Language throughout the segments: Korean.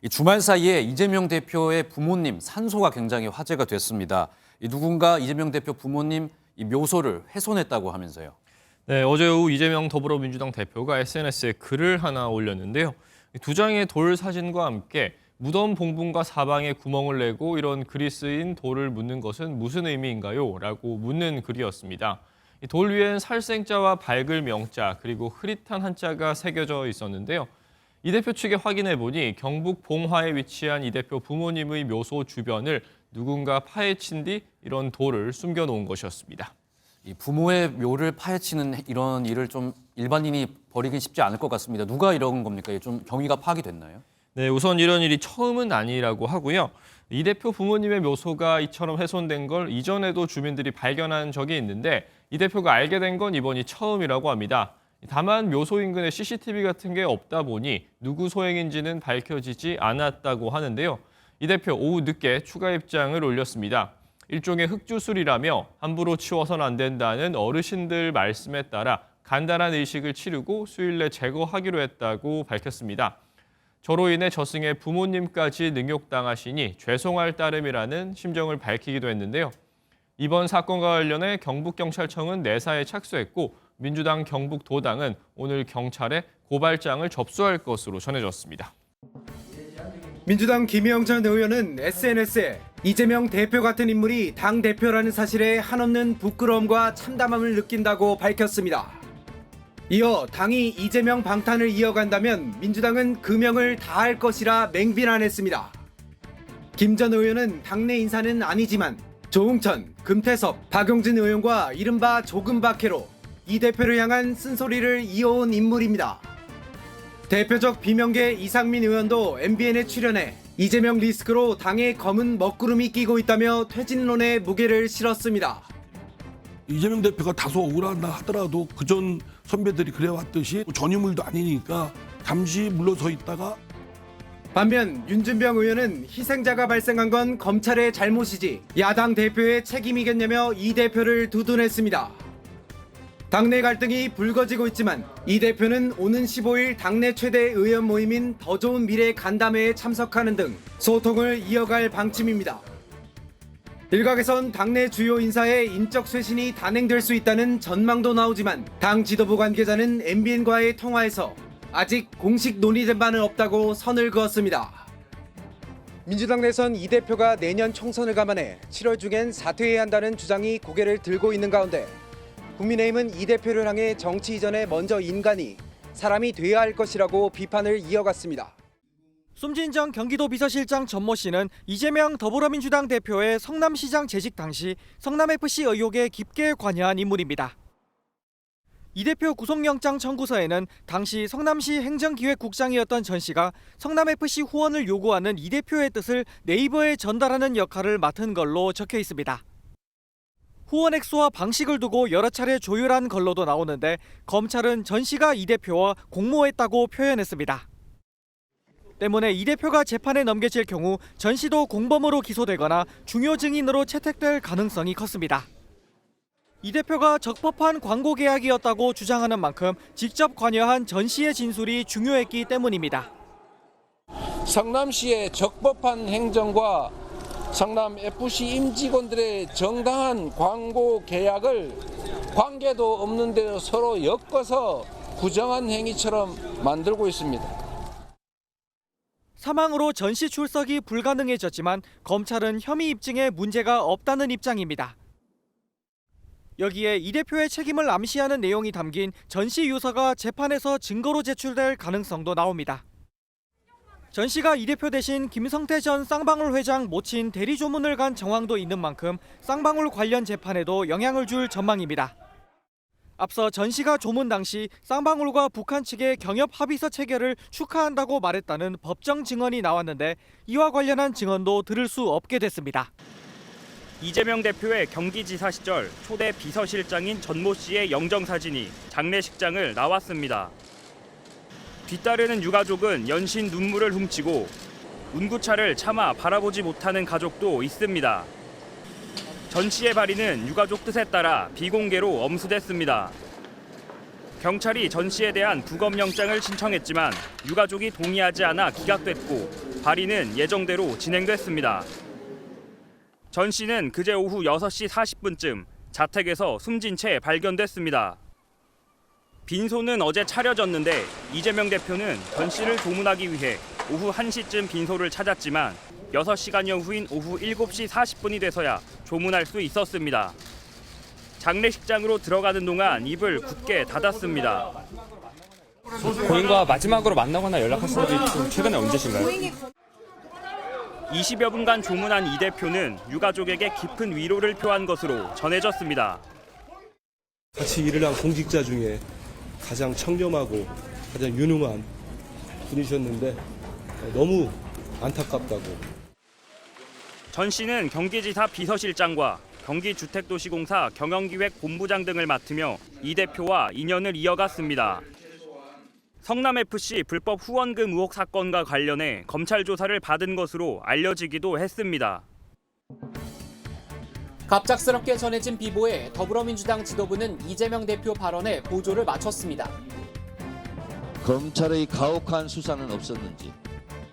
이 주말 사이에 이재명 대표의 부모님 산소가 굉장히 화제가 됐습니다. 누군가 이재명 대표 부모님 이 묘소를 훼손했다고 하면서요. 네, 어제 오후 이재명 더불어민주당 대표가 SNS에 글을 하나 올렸는데요. 두 장의 돌 사진과 함께 무덤 봉분과 사방에 구멍을 내고 이런 글이 쓰인 돌을 묻는 것은 무슨 의미인가요? 라고 묻는 글이었습니다. 돌 위엔 살생자와 밝을 명자 그리고 흐릿한 한자가 새겨져 있었는데요. 이 대표 측에 확인해보니 경북 봉화에 위치한 이 대표 부모님의 묘소 주변을 누군가 파헤친 뒤 이런 돌을 숨겨놓은 것이었습니다. 이 부모의 묘를 파헤치는 이런 일을 좀 일반인이 벌이긴 쉽지 않을 것 같습니다. 누가 이런 겁니까? 이게 좀 경위가 파악이 됐나요? 네, 우선 이런 일이 처음은 아니라고 하고요. 이 대표 부모님의 묘소가 이처럼 훼손된 걸 이전에도 주민들이 발견한 적이 있는데 이 대표가 알게 된 건 이번이 처음이라고 합니다. 다만 묘소 인근에 CCTV 같은 게 없다 보니 누구 소행인지는 밝혀지지 않았다고 하는데요. 이 대표 오후 늦게 추가 입장을 올렸습니다. 일종의 흙주술이라며 함부로 치워서는 안 된다는 어르신들 말씀에 따라 간단한 의식을 치르고 수일 내 제거하기로 했다고 밝혔습니다. 저로 인해 저승의 부모님까지 능욕당하시니 죄송할 따름이라는 심정을 밝히기도 했는데요. 이번 사건과 관련해 경북경찰청은 내사에 착수했고 민주당 경북도당은 오늘 경찰에 고발장을 접수할 것으로 전해졌습니다. 민주당 김영찬 의원은 SNS에 이재명 대표 같은 인물이 당대표라는 사실에 한없는 부끄러움과 참담함을 느낀다고 밝혔습니다. 이어 당이 이재명 방탄을 이어간다면 민주당은 금형을 다할 것이라 맹비난했습니다. 김 전 의원은 당내 인사는 아니지만 조응천, 금태섭, 박용진 의원과 이른바 조금박해로 이 대표를 향한 쓴소리를 이어온 인물입니다. 대표적 비명계 이상민 의원도 MBN에 출연해 이재명 리스크로 당에 검은 먹구름이 끼고 있다며 퇴진론에 무게를 실었습니다. 이재명 대표가 다소 억울하다 하더라도 그전 선배들이 그래왔듯이 전유물도 아니니까 잠시 물러서 있다가 반면 윤준병 의원은 희생자가 발생한 건 검찰의 잘못이지 야당 대표의 책임이겠냐며 이 대표를 두둔했습니다. 당내 갈등이 불거지고 있지만 이 대표는 오는 15일 당내 최대 의원 모임인 더 좋은 미래 간담회에 참석하는 등 소통을 이어갈 방침입니다. 일각에선 당내 주요 인사의 인적 쇄신이 단행될 수 있다는 전망도 나오지만 당 지도부 관계자는 MBN과의 통화에서 아직 공식 논의된 바는 없다고 선을 그었습니다. 민주당 내선 이 대표가 내년 총선을 감안해 7월 중엔 사퇴해야 한다는 주장이 고개를 들고 있는 가운데 국민의힘은 이 대표를 향해 정치 이전에 먼저 인간이 사람이 돼야 할 것이라고 비판을 이어갔습니다. 숨진 전 경기도 비서실장 전모 씨는 이재명 더불어민주당 대표의 성남시장 재직 당시 성남FC 의혹에 깊게 관여한 인물입니다. 이 대표 구속영장 청구서에는 당시 성남시 행정기획국장이었던 전 씨가 성남FC 후원을 요구하는 이 대표의 뜻을 네이버에 전달하는 역할을 맡은 걸로 적혀 있습니다. 후원 액수와 방식을 두고 여러 차례 조율한 걸로도 나오는데 검찰은 전 씨가 이 대표와 공모했다고 표현했습니다. 때문에 이 대표가 재판에 넘겨질 경우 전 씨도 공범으로 기소되거나 중요 증인으로 채택될 가능성이 컸습니다. 이 대표가 적법한 광고 계약이었다고 주장하는 만큼 직접 관여한 전 씨의 진술이 중요했기 때문입니다. 성남시의 적법한 행정과 성남FC 임직원들의 정당한 광고 계약을 관계도 없는 데 서로 엮어서 부정한 행위처럼 만들고 있습니다. 사망으로 전 씨 출석이 불가능해졌지만 검찰은 혐의 입증에 문제가 없다는 입장입니다. 여기에 이 대표의 책임을 암시하는 내용이 담긴 전 씨 유서가 재판에서 증거로 제출될 가능성도 나옵니다. 전 씨가 이 대표 대신 김성태 전 쌍방울 회장 모친 대리조문을 간 정황도 있는 만큼 쌍방울 관련 재판에도 영향을 줄 전망입니다. 앞서 전 씨가 조문 당시 쌍방울과 북한 측의 경협 합의서 체결을 축하한다고 말했다는 법정 증언이 나왔는데 이와 관련한 증언도 들을 수 없게 됐습니다. 이재명 대표의 경기지사 시절 초대 비서실장인 전모 씨의 영정사진이 장례식장을 나왔습니다. 뒤따르는 유가족은 연신 눈물을 훔치고 운구차를 차마 바라보지 못하는 가족도 있습니다. 전 씨의 발의는 유가족 뜻에 따라 비공개로 엄수됐습니다. 경찰이 전 씨에 대한 부검영장을 신청했지만 유가족이 동의하지 않아 기각됐고 발의는 예정대로 진행됐습니다. 전 씨는 그제 오후 6시 40분쯤 자택에서 숨진 채 발견됐습니다. 빈소는 어제 차려졌는데 이재명 대표는 전 씨를 조문하기 위해 오후 1시쯤 빈소를 찾았지만 6시간여 후인 오후 7시 40분이 돼서야 조문할 수 있었습니다. 장례식장으로 들어가는 동안 입을 굳게 닫았습니다. 고인과 마지막으로 만나거나 연락하신 적이 최근에 언제신가요? 20여 분간 조문한 이 대표는 유가족에게 깊은 위로를 표한 것으로 전해졌습니다. 같이 일을 한 공직자 중에 가장 청렴하고 가장 유능한 분이셨는데 너무 안타깝다고. 전 씨는 경기지사 비서실장과 경기주택도시공사 경영기획본부장 등을 맡으며 이 대표와 인연을 이어갔습니다. 성남FC 불법 후원금 의혹 사건과 관련해 검찰 조사를 받은 것으로 알려지기도 했습니다. 갑작스럽게 전해진 비보에 더불어민주당 지도부는 이재명 대표 발언에 보조를 맞췄습니다. 검찰의 가혹한 수사는 없었는지,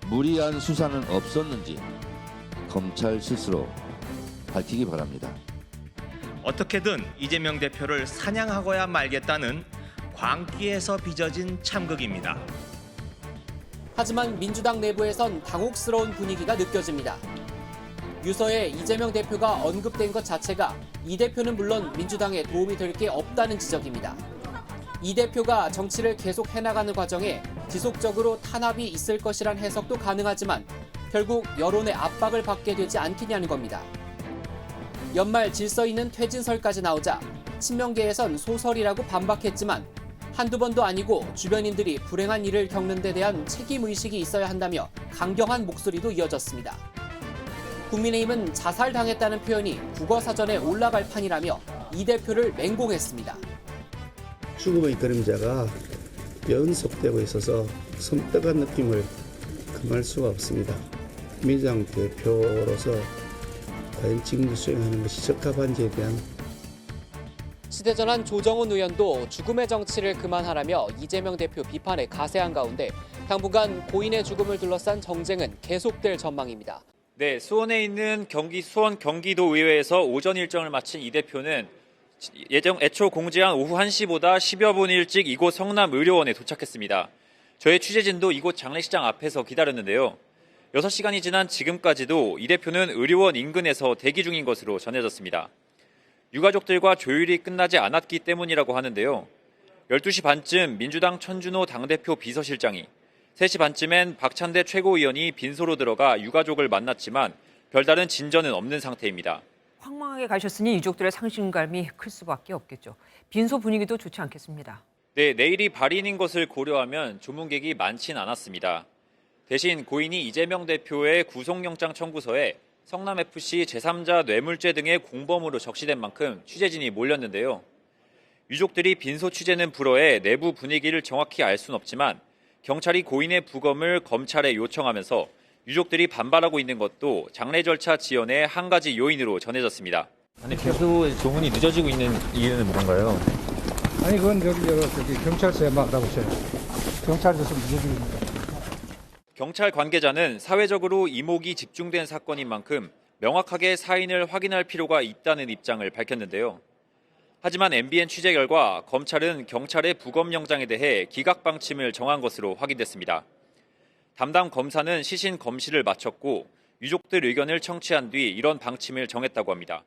무리한 수사는 없었는지 검찰 스스로 밝히기 바랍니다. 어떻게든 이재명 대표를 사냥하고야 말겠다는 광기에서 빚어진 참극입니다. 하지만 민주당 내부에선 당혹스러운 분위기가 느껴집니다. 유서에 이재명 대표가 언급된 것 자체가 이 대표는 물론 민주당에 도움이 될 게 없다는 지적입니다. 이 대표가 정치를 계속 해나가는 과정에 지속적으로 탄압이 있을 것이란 해석도 가능하지만 결국 여론의 압박을 받게 되지 않겠냐는 겁니다. 연말 질서 있는 퇴진설까지 나오자 친명계에선 소설이라고 반박했지만 한두 번도 아니고 주변인들이 불행한 일을 겪는 데 대한 책임의식이 있어야 한다며 강경한 목소리도 이어졌습니다. 국민의힘은 자살당했다는 표현이 국어사전에 올라갈 판이라며 이 대표를 맹공했습니다. 죽음의 그림자가 연속되고 있어서 섬뜩한 느낌을 금할 수가 없습니다. 민주당 대표로서 과연 직무 수행하는 것이 적합한지에 대한 시대전환 조정훈 의원도 죽음의 정치를 그만하라며 이재명 대표 비판에 가세한 가운데 당분간 고인의 죽음을 둘러싼 정쟁은 계속될 전망입니다. 네, 수원에 있는 수원 경기도의회에서 오전 일정을 마친 이 대표는 애초 공지한 오후 1시보다 10여 분 일찍 이곳 성남의료원에 도착했습니다. 저의 취재진도 이곳 장례식장 앞에서 기다렸는데요. 6시간이 지난 지금까지도 이 대표는 의료원 인근에서 대기 중인 것으로 전해졌습니다. 유가족들과 조율이 끝나지 않았기 때문이라고 하는데요. 12시 반쯤 민주당 천준호 당대표 비서실장이, 3시 반쯤엔 박찬대 최고위원이 빈소로 들어가 유가족을 만났지만 별다른 진전은 없는 상태입니다. 황망하게 가셨으니 유족들의 상심감이 클 수밖에 없겠죠. 빈소 분위기도 좋지 않겠습니다. 네, 내일이 발인인 것을 고려하면 조문객이 많진 않았습니다. 대신 고인이 이재명 대표의 구속영장 청구서에 성남FC 제3자 뇌물죄 등의 공범으로 적시된 만큼 취재진이 몰렸는데요. 유족들이 빈소 취재는 불허해 내부 분위기를 정확히 알 수는 없지만 경찰이 고인의 부검을 검찰에 요청하면서 유족들이 반발하고 있는 것도 장례 절차 지연의 한 가지 요인으로 전해졌습니다. 아니 계속 조문이 늦어지고 있는 이유는 뭔가요? 아니 그건 저기 경찰서에 말하고서요. 경찰서에서 늦어지고 있습니다. 경찰 관계자는 사회적으로 이목이 집중된 사건인 만큼 명확하게 사인을 확인할 필요가 있다는 입장을 밝혔는데요. 하지만 MBN 취재 결과 검찰은 경찰의 부검영장에 대해 기각 방침을 정한 것으로 확인됐습니다. 담당 검사는 시신 검시를 마쳤고 유족들 의견을 청취한 뒤 이런 방침을 정했다고 합니다.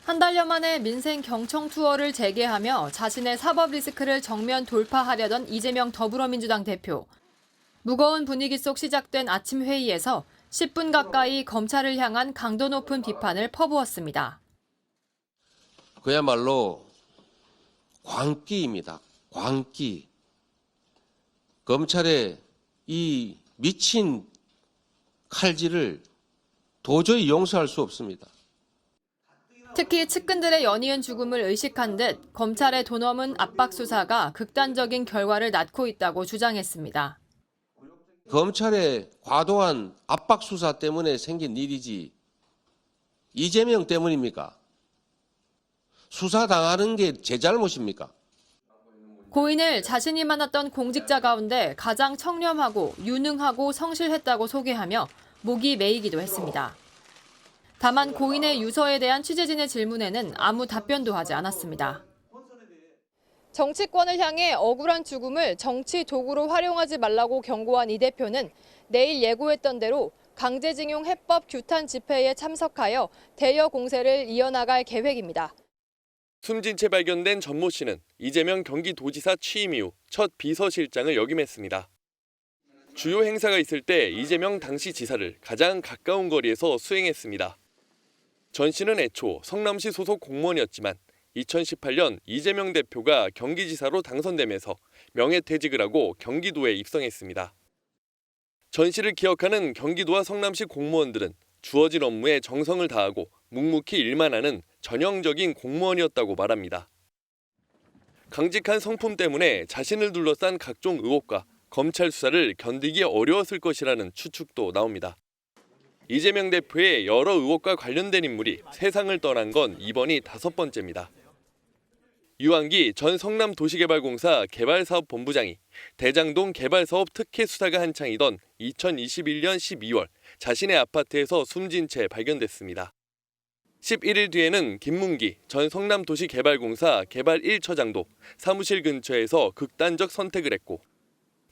한 달여 만에 민생 경청 투어를 재개하며 자신의 사법 리스크를 정면 돌파하려던 이재명 더불어민주당 대표. 무거운 분위기 속 시작된 아침 회의에서 10분 가까이 검찰을 향한 강도 높은 비판을 퍼부었습니다. 그야말로 광기입니다. 광기. 검찰의 이 미친 칼질을 도저히 용서할 수 없습니다. 특히 측근들의 연이은 죽음을 의식한 듯 검찰의 도넘은 압박 수사가 극단적인 결과를 낳고 있다고 주장했습니다. 검찰의 과도한 압박 수사 때문에 생긴 일이지 이재명 때문입니까? 수사당하는 게 제 잘못입니까? 고인을 자신이 만났던 공직자 가운데 가장 청렴하고 유능하고 성실했다고 소개하며 목이 메이기도 했습니다. 다만 고인의 유서에 대한 취재진의 질문에는 아무 답변도 하지 않았습니다. 정치권을 향해 억울한 죽음을 정치 도구로 활용하지 말라고 경고한 이 대표는 내일 예고했던 대로 강제징용 해법 규탄 집회에 참석하여 대여 공세를 이어나갈 계획입니다. 숨진 채 발견된 전모 씨는 이재명 경기도지사 취임 이후 첫 비서실장을 역임했습니다. 주요 행사가 있을 때 이재명 당시 지사를 가장 가까운 거리에서 수행했습니다. 전 씨는 애초 성남시 소속 공무원이었지만 2018년 이재명 대표가 경기지사로 당선되면서 명예퇴직을 하고 경기도에 입성했습니다. 전 씨를 기억하는 경기도와 성남시 공무원들은 주어진 업무에 정성을 다하고 묵묵히 일만 하는 전형적인 공무원이었다고 말합니다. 강직한 성품 때문에 자신을 둘러싼 각종 의혹과 검찰 수사를 견디기 어려웠을 것이라는 추측도 나옵니다. 이재명 대표의 여러 의혹과 관련된 인물이 세상을 떠난 건 이번이 5번째입니다. 유한기 전 성남도시개발공사 개발사업본부장이 대장동 개발사업 특혜 수사가 한창이던 2021년 12월 자신의 아파트에서 숨진 채 발견됐습니다. 11일 뒤에는 김문기 전 성남도시개발공사 개발 1처장도 사무실 근처에서 극단적 선택을 했고,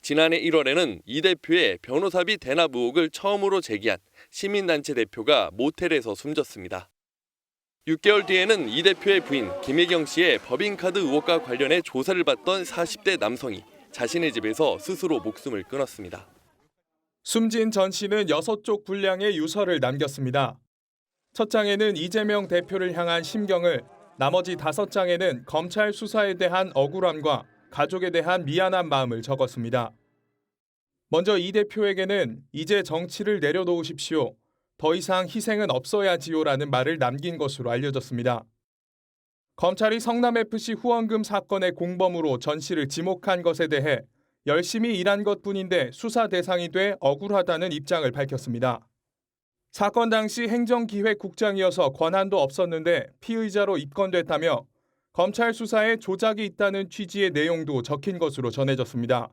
지난해 1월에는 이 대표의 변호사비 대납 의혹을 처음으로 제기한 시민단체 대표가 모텔에서 숨졌습니다. 6개월 뒤에는 이 대표의 부인 김혜경 씨의 법인카드 의혹과 관련해 조사를 받던 40대 남성이 자신의 집에서 스스로 목숨을 끊었습니다. 숨진 전 씨는 6쪽 분량의 유서를 남겼습니다. 첫 장에는 이재명 대표를 향한 심경을, 나머지 5장에는 검찰 수사에 대한 억울함과 가족에 대한 미안한 마음을 적었습니다. 먼저 이 대표에게는 이제 정치를 내려놓으십시오. 더 이상 희생은 없어야지요라는 말을 남긴 것으로 알려졌습니다. 검찰이 성남FC 후원금 사건의 공범으로 전 씨를 지목한 것에 대해 열심히 일한 것뿐인데 수사 대상이 돼 억울하다는 입장을 밝혔습니다. 사건 당시 행정기획국장이어서 권한도 없었는데 피의자로 입건됐다며 검찰 수사에 조작이 있다는 취지의 내용도 적힌 것으로 전해졌습니다.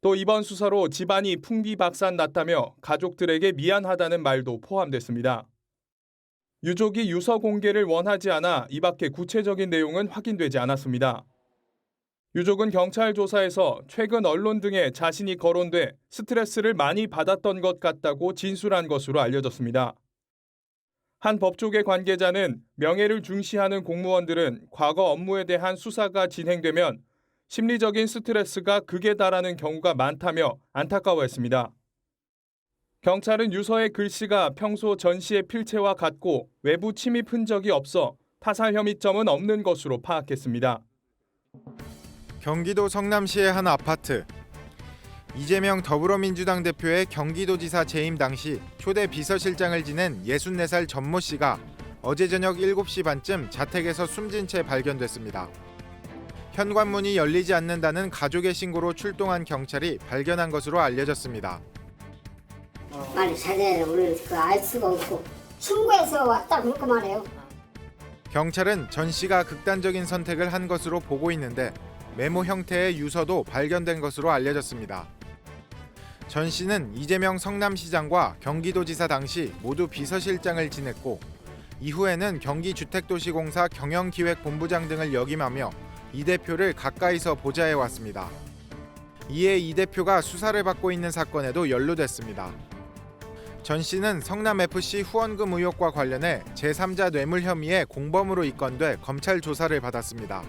또 이번 수사로 집안이 풍비박산났다며 가족들에게 미안하다는 말도 포함됐습니다. 유족이 유서 공개를 원하지 않아 이 밖에 구체적인 내용은 확인되지 않았습니다. 유족은 경찰 조사에서 최근 언론 등에 자신이 거론돼 스트레스를 많이 받았던 것 같다고 진술한 것으로 알려졌습니다. 한 법조계 관계자는 명예를 중시하는 공무원들은 과거 업무에 대한 수사가 진행되면 심리적인 스트레스가 극에 달하는 경우가 많다며 안타까워했습니다. 경찰은 유서의 글씨가 평소 전 씨의 필체와 같고 외부 침입 흔적이 없어 타살 혐의점은 없는 것으로 파악했습니다. 경기도 성남시의 한 아파트. 이재명 더불어민주당 대표의 경기도지사 재임 당시 초대 비서실장을 지낸 64살 전모 씨가 어제 저녁 7시 반쯤 자택에서 숨진 채 발견됐습니다. 현관문이 열리지 않는다는 가족의 신고로 출동한 경찰이 발견한 것으로 알려졌습니다. 빨리 자네를 우리는 알 수가 없고 신고해서 왔다 그렇게 말해요. 경찰은 전 씨가 극단적인 선택을 한 것으로 보고 있는데 메모 형태의 유서도 발견된 것으로 알려졌습니다. 전 씨는 이재명 성남시장과 경기도지사 당시 모두 비서실장을 지냈고 이후에는 경기주택도시공사 경영기획본부장 등을 역임하며 이 대표를 가까이서 보좌해왔습니다. 이에 이 대표가 수사를 받고 있는 사건에도 연루됐습니다. 전 씨는 성남FC 후원금 의혹과 관련해 제3자 뇌물 혐의의 공범으로 입건돼 검찰 조사를 받았습니다.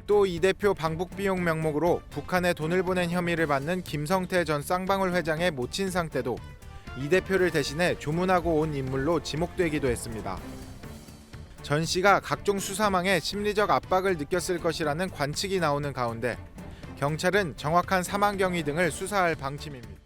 또 이 대표 방북 비용 명목으로 북한에 돈을 보낸 혐의를 받는 김성태 전 쌍방울 회장의 모친상 때도 이 대표를 대신해 조문하고 온 인물로 지목되기도 했습니다. 전 씨가 각종 수사망에 심리적 압박을 느꼈을 것이라는 관측이 나오는 가운데 경찰은 정확한 사망 경위 등을 수사할 방침입니다.